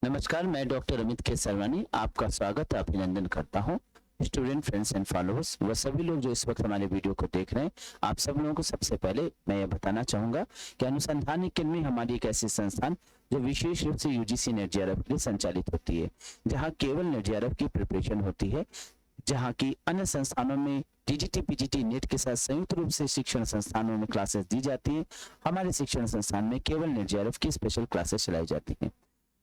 नमस्कार, मैं डॉक्टर अमित के सरवानी आपका स्वागत अभिनंदन करता हूं। स्टूडेंट फ्रेंड्स एंड फॉलोअर्स व सभी लोग जो इस वक्त हमारे वीडियो को देख रहे हैं, आप सब लोगों को सबसे पहले मैं ये बताना चाहूंगा कि अनुसंधान अकेडमी हमारी एक ऐसी संस्थान जो विशेष रूप से यूजीसी नेट जेआरएफ के लिए संचालित होती है, जहाँ केवल नेट जेआरएफ की प्रिपरेशन होती है, जहाँ की अन्य संस्थानों में टीजीटी पीजीटी नेट के साथ संयुक्त रूप से शिक्षण संस्थानों में क्लासेस दी जाती हैं। हमारे शिक्षण संस्थान में केवल नेट जेआरएफ की स्पेशल क्लासेस चलाई जाती हैं।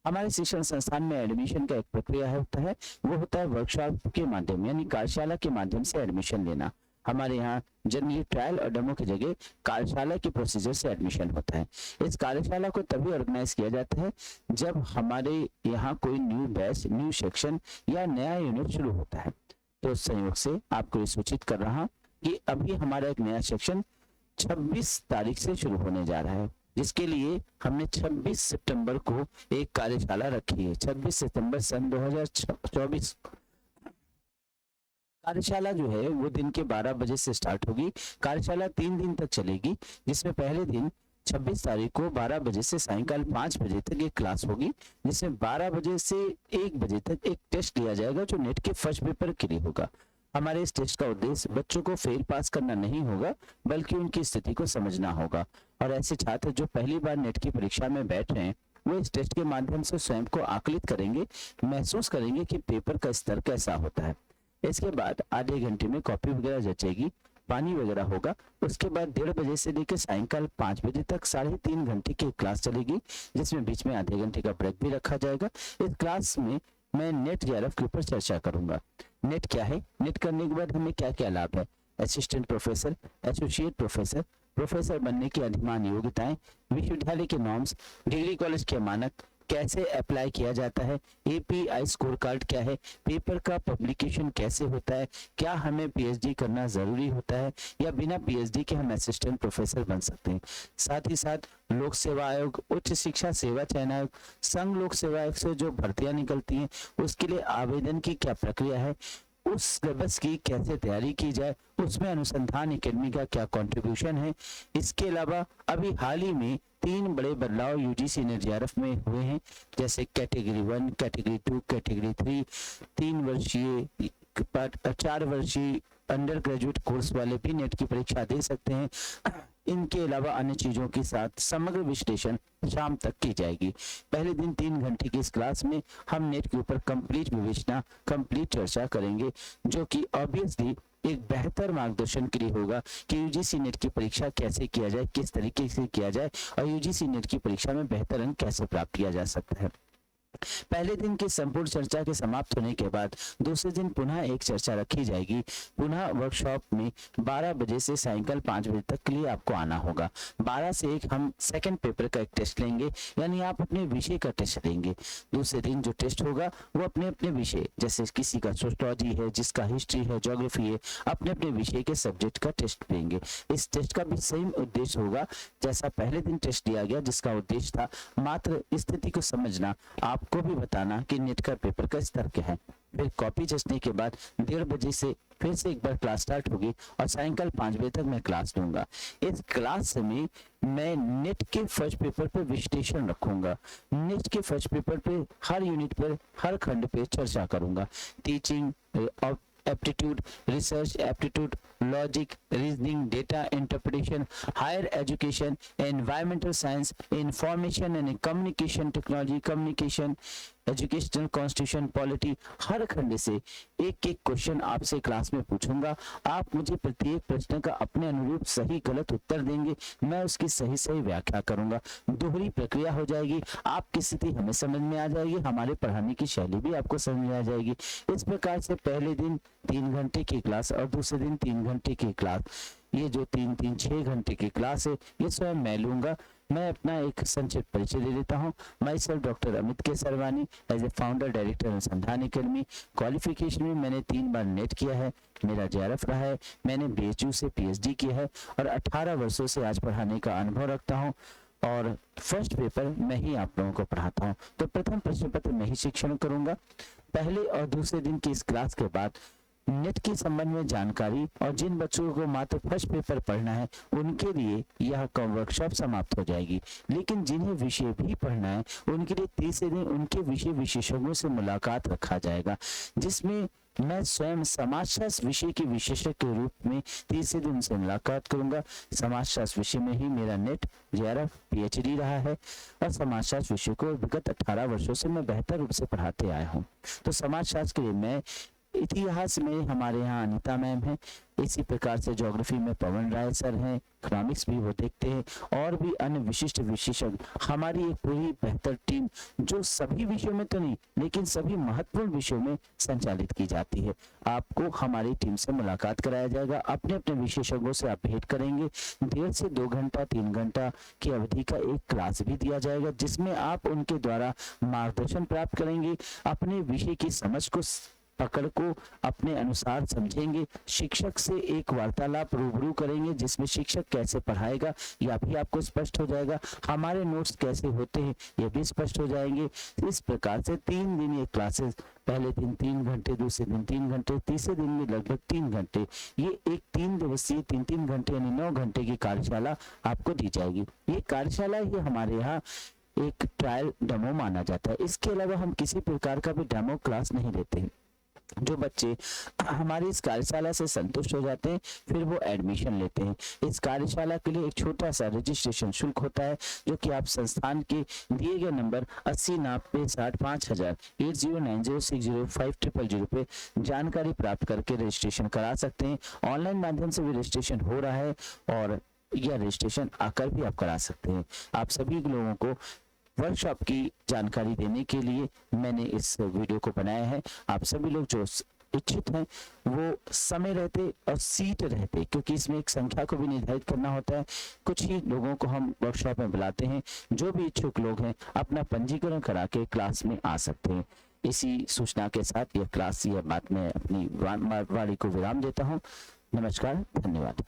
हमारे शिक्षण संस्थान में एडमिशन का एक प्रक्रिया होता है, वो होता है वर्कशॉप के माध्यम यानी कार्यशाला के माध्यम से एडमिशन लेना। हमारे यहाँ जनरली ट्रायल और डेमो की जगह कार्यशाला के प्रोसीजर से एडमिशन होता है। इस कार्यशाला को तभी ऑर्गेनाइज किया जाता है जब हमारे यहाँ कोई न्यू बैच, न्यू सेक्शन या नया यूनिट शुरू होता है। तो संयोग से आपको ये सूचित कर रहा हूँ कि अभी हमारा एक नया सेक्शन 26 तारीख से शुरू होने जा रहा है, जिसके लिए हमने 26 सितंबर को एक कार्यशाला रखी है। 26 सितंबर सन 2024 कार्यशाला जो है वो दिन के 12 बजे से स्टार्ट होगी। कार्यशाला 3 दिन तक चलेगी, जिसमें पहले दिन 26 तारीख को 12 बजे से सायंकाल 5 बजे तक एक क्लास होगी, जिसमें 12 बजे से 1 बजे तक एक टेस्ट लिया जाएगा जो नेट के फर्स्ट पेपर के लिए होगा। हमारे इस टेस्ट का उद्देश्य बच्चों को फेल पास करना नहीं होगा, बल्कि उनकी स्थिति को समझना होगा। और ऐसे छात्र जो पहली बार नेट की परीक्षा में बैठ रहे हैं, वो इस टेस्ट के माध्यम से स्वयं को आकलित करेंगे, महसूस करेंगे कि पेपर का स्तर कैसा होता है। इसके बाद आधे घंटे में कॉपी वगैरह जचेगी, पानी वगैरह होगा। उसके बाद 1:30 बजे से लेकर सायंकाल 5 बजे तक 3.5 घंटे की क्लास चलेगी, जिसमें बीच में आधे घंटे का ब्रेक भी रखा जाएगा। इस क्लास में मैं नेट जेआरएफ के ऊपर चर्चा करूंगा। नेट क्या है, नेट करने के बाद हमें क्या क्या लाभ है, assistant professor, associate professor, professor बनने की अधिमान योग्यताएं, विश्वविद्यालय के नॉर्म्स, डिग्री कॉलेज के मानक, कैसे अप्लाई किया जाता है, एपीआई स्कोर कार्ड क्या है, पेपर का पब्लिकेशन कैसे होता है, क्या हमें पीएचडी करना जरूरी होता है या बिना पीएचडी के हम असिस्टेंट प्रोफेसर बन सकते हैं। साथ ही साथ लोक सेवा आयोग, उच्च शिक्षा सेवा चयन आयोग, संघ लोक सेवा आयोग से जो भर्तियां निकलती हैं उसके लिए आवेदन की क्या प्रक्रिया है, उस सिलेबस की कैसे तैयारी की जाए, उसमें अनुसंधान अकेडमी का क्या कंट्रीब्यूशन है। इसके अलावा अभी हाल ही में 3 बड़े बदलाव यूजीसी नेट जेआरएफ में हुए हैं, जैसे कैटेगरी 1, कैटेगरी 2, कैटेगरी 3, 3 वर्षीय 4 वर्षीय अंडर ग्रेजुएट कोर्स वाले भी नेट की परीक्षा दे सकते हैं। इनके अलावा अन्य चीजों के साथ समग्र विश्लेषण शाम तक की जाएगी। पहले दिन 3 घंटे की इस क्लास में हम नेट के ऊपर कंप्लीट विवेचना, कंप्लीट चर्चा करेंगे, जो कि ऑब्वियसली एक बेहतर मार्गदर्शन के लिए होगा कि यूजीसी नेट की परीक्षा कैसे किया जाए, किस तरीके से किया जाए और यूजीसी नेट की परीक्षा में बेहतर अंक कैसे प्राप्त किया जा सकता है। पहले दिन की संपूर्ण चर्चा के समाप्त होने के बाद दूसरे दिन पुनः एक चर्चा रखी जाएगी। पुनः वर्कशॉप में 12 बजे से सायंकाल 5 बजे तक के लिए आपको आना होगा। 12 से 1 हम सेकंड पेपर का एक टेस्ट लेंगे, यानी आप अपने विषय का टेस्ट लेंगे। दूसरे दिन जो टेस्ट होगा वो अपने अपने विषय, जैसे किसी का सोशियोलॉजी है, जिसका हिस्ट्री है, ज्योग्राफी है, अपने अपने विषय के सब्जेक्ट का टेस्ट लेंगे। इस टेस्ट का भी सेम उद्देश्य होगा जैसा पहले दिन टेस्ट लिया गया, जिसका उद्देश्य था मात्र स्थिति को समझना, आपको भी बताना कि नेट का पेपर का स्तर क्या है। फिर कॉपी जचने के बाद 1:30 बजे से फिर से एक बार क्लास स्टार्ट होगी और सायंकाल 5 बजे तक मैं क्लास लूंगा। इस क्लास में मैं नेट के फर्स्ट पेपर पर विश्लेषण रखूंगा। नेट के फर्स्ट पेपर पे हर यूनिट पर, हर खंड पे चर्चा करूंगा। Teaching, aptitude, research aptitude, logic, reasoning, data interpretation, higher education, environmental science, information and communication technology, communication, educational constitution, polity, हर खंड से एक एक क्वेश्चन आपसे क्लास में पूछूंगा। आप मुझे प्रत्येक प्रश्न का अपने अनुरूप सही गलत उत्तर देंगे, मैं उसकी सही सही व्याख्या करूंगा। दोहरी प्रक्रिया हो जाएगी, आपकी स्थिति हमें समझ में आ जाएगी, हमारे पढ़ाने की शैली भी आपको समझ में आ जाएगी। इस प्रकार से पहले दिन 3 घंटे की क्लास और दूसरे दिन 3 घंटे की क्लास, ये जो 3-3 6 घंटे की क्लास है, ये स्वयं मैं लूंगा। मैं अपना एक संक्षिप्त परिचय दे देता हूँ। माई सेल्फ डॉक्टर अमित के सरवानी, एज ए फाउंडर डायरेक्टर अनुसंधान अकेडमी। क्वालिफिकेशन में मैंने 3 बार नेट किया है, मेरा जेआरएफ रहा है, मैंने बीएचयू से पीएचडी किया है और 18 वर्षों से आज पढ़ाने का अनुभव रखता हूँ और फर्स्ट पेपर मैं ही आप लोगों को पढ़ाता हूँ। तो प्रथम प्रश्न पत्र मैं ही शिक्षण करूंगा। पहले और दूसरे दिन की इस क्लास के बाद नेट के संबंध में जानकारी और जिन बच्चों को मात्र फर्स्ट पेपर पढ़ना है उनके लिए यह वर्कशॉप समाप्त हो जाएगी। लेकिन जिन्हें विषय भी पढ़ना है उनके लिए तीसरे दिन उनके विषय विशेषज्ञों से मुलाकात रखा जाएगा, जिसमें मैं स्वयं समाजशास्त्र विषय के विशेषज्ञ के रूप में तीसरे दिन से मुलाकात करूंगा। समाजशास्त्र विषय में ही मेरा नेट JRF PhD रहा है और समाजशास्त्र विषय को विगत 18 वर्षों से मैं बेहतर रूप से पढ़ाते आया हूं। तो समाजशास्त्र के लिए मैं, इतिहास में हमारे यहाँ अनीता मैम है, इसी प्रकार से ज्योग्राफी में पवन राय सर हैं, इकोनॉमिक्स भी वो देखते हैं, और भी अन्य विशिष्ट विशेषज्ञ, हमारी एक पूरी बेहतर टीम जो सभी विषयों में तो नहीं लेकिन सभी महत्वपूर्ण विषयों में संचालित की जाती है। आपको हमारी टीम से मुलाकात कराया जाएगा, अपने अपने विशेषज्ञों से आप भेंट करेंगे। 1.5 से 2 घंटा 3 घंटा की अवधि का एक क्लास भी दिया जाएगा, जिसमें आप उनके द्वारा मार्गदर्शन प्राप्त करेंगे, अपने विषय की समझ को पकड़ को अपने अनुसार समझेंगे। शिक्षक से एक वार्तालाप रूबरू करेंगे, जिसमें शिक्षक कैसे पढ़ाएगा यह भी आपको स्पष्ट हो जाएगा, हमारे नोट्स कैसे होते हैं ये भी स्पष्ट हो जाएंगे। इस प्रकार से 3 दिन ये क्लासेस, पहले दिन 3 घंटे, दूसरे दिन 3 घंटे, तीसरे दिन में लगभग 3 घंटे, ये एक 3 दिवसीय 3-3 घंटे यानी 9 घंटे की कार्यशाला आपको दी जाएगी। ये कार्यशाला ही हमारे यहाँ एक ट्रायल डेमो माना जाता है। इसके अलावा हम किसी प्रकार का भी डेमो क्लास नहीं लेते हैं। जो बच्चे हमारी इस कार्यशाला से संतुष्ट हो जाते हैं फिर वो एडमिशन लेते हैं। इस कार्यशाला के लिए एक छोटा सा रजिस्ट्रेशन शुल्क होता है, जो कि आप संस्थान के दिए गए नंबर 8090605000 8090605000 पे जानकारी प्राप्त करके रजिस्ट्रेशन करा सकते हैं। ऑनलाइन माध्यम से भी रजिस्ट्रेशन हो रहा है और यह रजिस्ट्रेशन आकर भी आप करा सकते हैं। आप सभी लोगों को वर्कशॉप की जानकारी देने के लिए मैंने इस वीडियो को बनाया है। आप सभी लोग जो इच्छुक हैं वो समय रहते और सीट रहते, क्योंकि इसमें एक संख्या को भी निर्धारित करना होता है, कुछ ही लोगों को हम वर्कशॉप में बुलाते हैं। जो भी इच्छुक लोग हैं अपना पंजीकरण करा के क्लास में आ सकते हैं। इसी सूचना के साथ यह क्लास, यह बात मैं अपनी वाणी को विराम देता हूँ। नमस्कार, धन्यवाद।